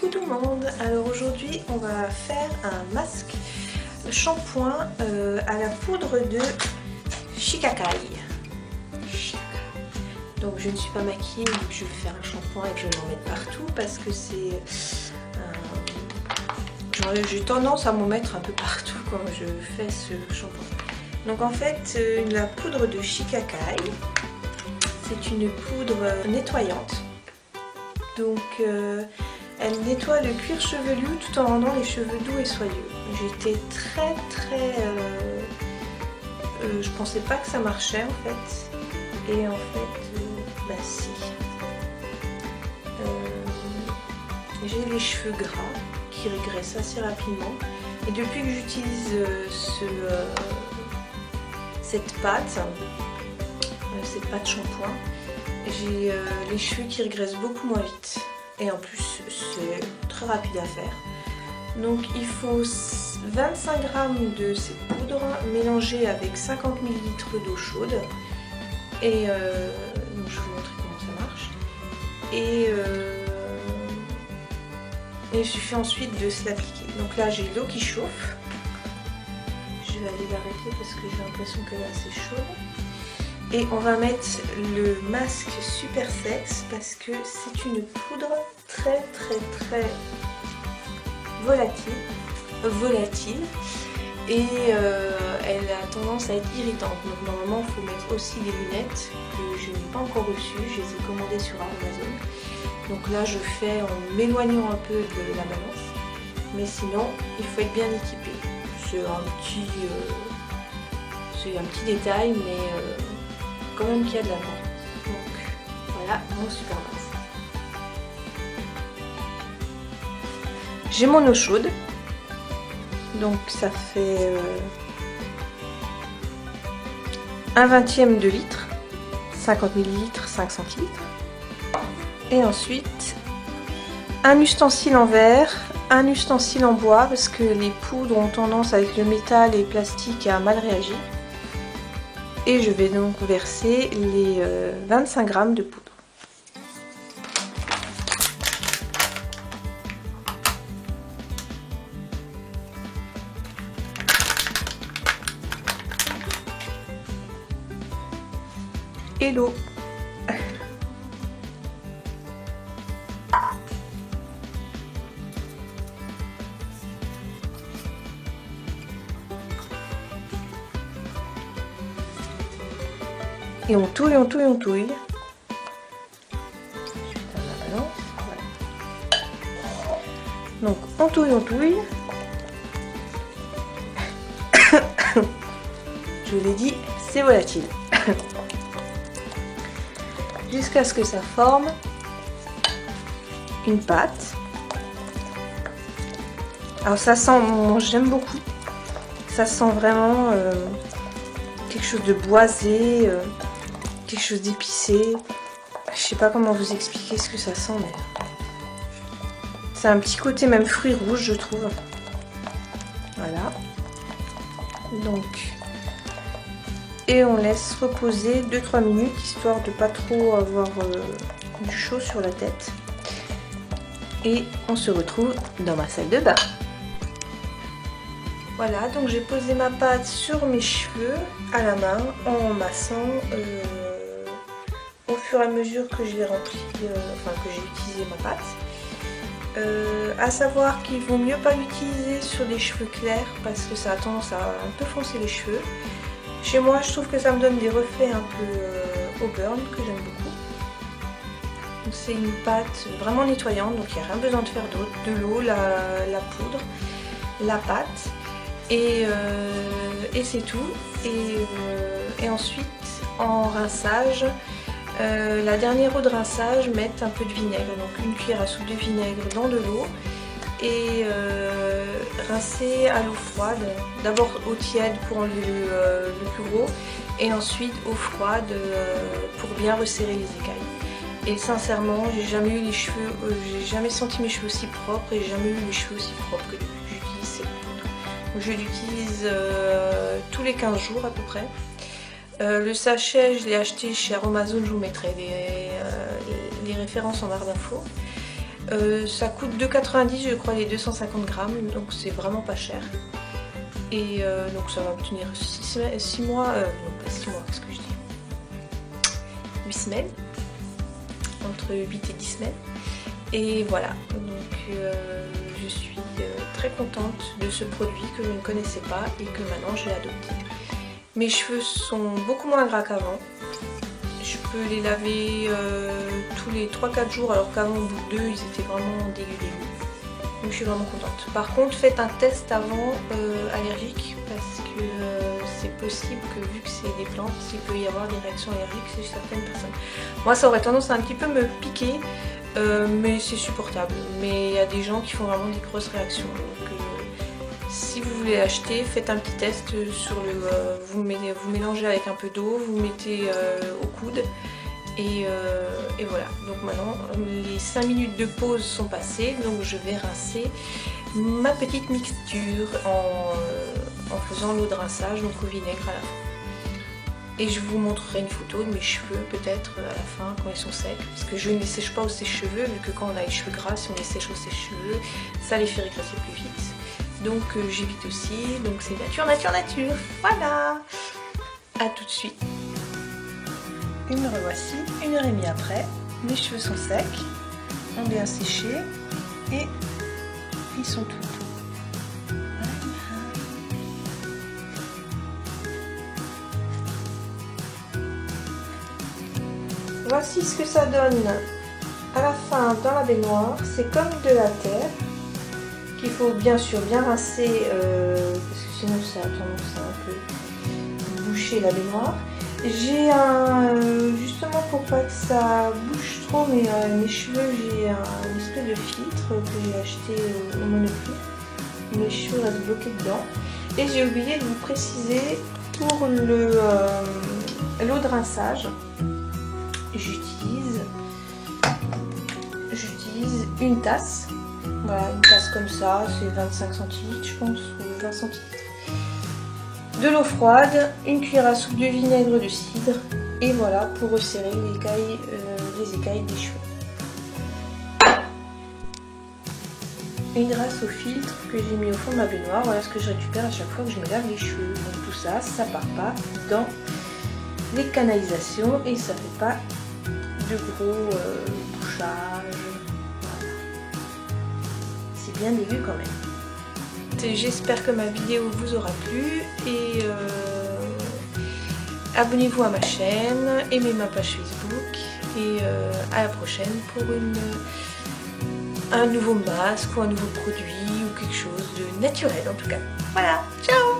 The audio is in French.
Coucou tout le monde. Alors aujourd'hui on va faire un masque shampoing à la poudre de Shikakai. Donc je ne suis pas maquillée, donc je vais faire un shampoing et que je vais en mettre partout parce que c'est... j'ai tendance à m'en mettre un peu partout quand je fais ce shampoing. Donc en fait la poudre de Shikakai, c'est une poudre nettoyante. Donc elle nettoie le cuir chevelu tout en rendant les cheveux doux et soyeux. J'étais très je pensais pas que ça marchait en fait. Et en fait, bah si. J'ai les cheveux gras qui régressent assez rapidement. Et depuis que j'utilise cette pâte shampoing, j'ai les cheveux qui régressent beaucoup moins vite. Et en plus, c'est très rapide à faire. Donc il faut 25 g de cette poudre mélangée avec 50 ml d'eau chaude. Et donc je vais vous montrer comment ça marche. Et il suffit ensuite de se l'appliquer. Donc là j'ai l'eau qui chauffe. Je vais aller l'arrêter parce que j'ai l'impression que là c'est chaud. Et on va mettre le masque Super Sex parce que c'est une poudre très volatile et elle a tendance à être irritante. Donc normalement il faut mettre aussi des lunettes que je n'ai pas encore reçues, je les ai commandées sur Amazon. Donc là je fais en m'éloignant un peu de la balance, mais sinon il faut être bien équipé. C'est un petit détail, mais quand même qu'il y a de l'importance. Donc voilà mon super masque. J'ai mon eau chaude, donc ça fait 1/20 de litre, 50 ml, 5 centilitres. Et ensuite un ustensile en verre, un ustensile en bois parce que les poudres ont tendance avec le métal et le plastique à mal réagir. Et je vais donc verser les 25 g de poudre. Et l'eau. Et on touille, on touille, on touille. Donc on touille, on touille. Je vous l'ai dit, c'est volatile. Jusqu'à ce que ça forme une pâte. Alors ça sent, j'aime beaucoup. Ça sent vraiment quelque chose de boisé. Quelque chose d'épicé. Je sais pas comment vous expliquer ce que ça sent, mais c'est un petit côté même fruits rouges, je trouve. Voilà. Donc, et on laisse reposer 2-3 minutes histoire de pas trop avoir du chaud sur la tête. Et on se retrouve dans ma salle de bain. Voilà, donc j'ai posé ma pâte sur mes cheveux à la main en massant au fur et à mesure que j'ai rempli, que j'ai utilisé ma pâte. À savoir qu'il vaut mieux pas l'utiliser sur des cheveux clairs parce que ça a tendance à un peu foncer les cheveux. Chez moi, je trouve que ça me donne des reflets un peu auburn que j'aime beaucoup. C'est une pâte vraiment nettoyante, donc il n'y a rien besoin de faire d'autre. De l'eau, la poudre, la pâte et c'est tout. Et ensuite, en rinçage, la dernière eau de rinçage, mettre un peu de vinaigre, donc une cuillère à soupe de vinaigre dans de l'eau et rincer à l'eau froide, d'abord eau tiède pour enlever le plus gros et ensuite eau froide pour bien resserrer les écailles. Et sincèrement, j'ai jamais senti mes cheveux aussi propres et j'ai jamais eu les cheveux aussi propres que depuis que j'utilise cette poudre. Donc je l'utilise tous les 15 jours à peu près. Le sachet, je l'ai acheté chez Amazon, je vous mettrai les références en barre d'infos. Ça coûte 2,90 je crois les 250 grammes, donc c'est vraiment pas cher. Et donc ça va me tenir 6 mois, non pas 6 mois, qu'est-ce que je dis, 8 semaines, entre 8 et 10 semaines. Et voilà, donc je suis très contente de ce produit que je ne connaissais pas et que maintenant j'ai adopté. Mes cheveux sont beaucoup moins gras qu'avant. Je peux les laver tous les 3-4 jours alors qu'avant au bout de 2 ils étaient vraiment dégueux. Donc je suis vraiment contente. Par contre faites un test avant allergique parce que c'est possible que vu que c'est des plantes, il peut y avoir des réactions allergiques chez certaines personnes. Moi ça aurait tendance à un petit peu me piquer mais c'est supportable. Mais il y a des gens qui font vraiment des grosses réactions. Donc si vous voulez l'acheter, faites un petit test sur le... vous mélangez avec un peu d'eau, vous mettez au coude et voilà. Donc maintenant les 5 minutes de pause sont passées, donc je vais rincer ma petite mixture en faisant l'eau de rinçage, donc au vinaigre à la fin. Et je vous montrerai une photo de mes cheveux peut-être à la fin quand ils sont secs, parce que je ne les sèche pas au sèche-cheveux, vu que quand on a les cheveux gras, si on les sèche au sèche-cheveux, ça les fait régresser plus vite. Donc j'évite aussi, donc c'est nature, nature, nature. Voilà. À tout de suite. Et me revoici, 1h30 après. Mes cheveux sont secs, ont bien séché et ils sont tout doux. Voici ce que ça donne à la fin dans la baignoire. C'est comme de la terre. Il faut bien sûr bien rincer parce que sinon ça a tendance à un peu boucher la baignoire. J'ai justement pour pas que ça bouge trop mes cheveux, j'ai une espèce de filtre que j'ai acheté au Monoprix. Mes cheveux restent bloqués dedans. Et j'ai oublié de vous préciser pour l'eau de rinçage, j'utilise une tasse. Voilà, une tasse comme ça, c'est 25 centilitres je pense, ou 20 centilitres. De l'eau froide, une cuillère à soupe de vinaigre de cidre, et voilà pour resserrer les écailles des cheveux. Une rince au filtre que j'ai mis au fond de ma baignoire, voilà ce que je récupère à chaque fois que je me lave les cheveux. Donc tout ça, ça part pas dans les canalisations et ça fait pas de gros bouchages. Bien dégueu quand même. J'espère que ma vidéo vous aura plu et abonnez-vous à ma chaîne, aimez ma page Facebook et à la prochaine pour un nouveau masque ou un nouveau produit ou quelque chose de naturel en tout cas. Voilà, ciao!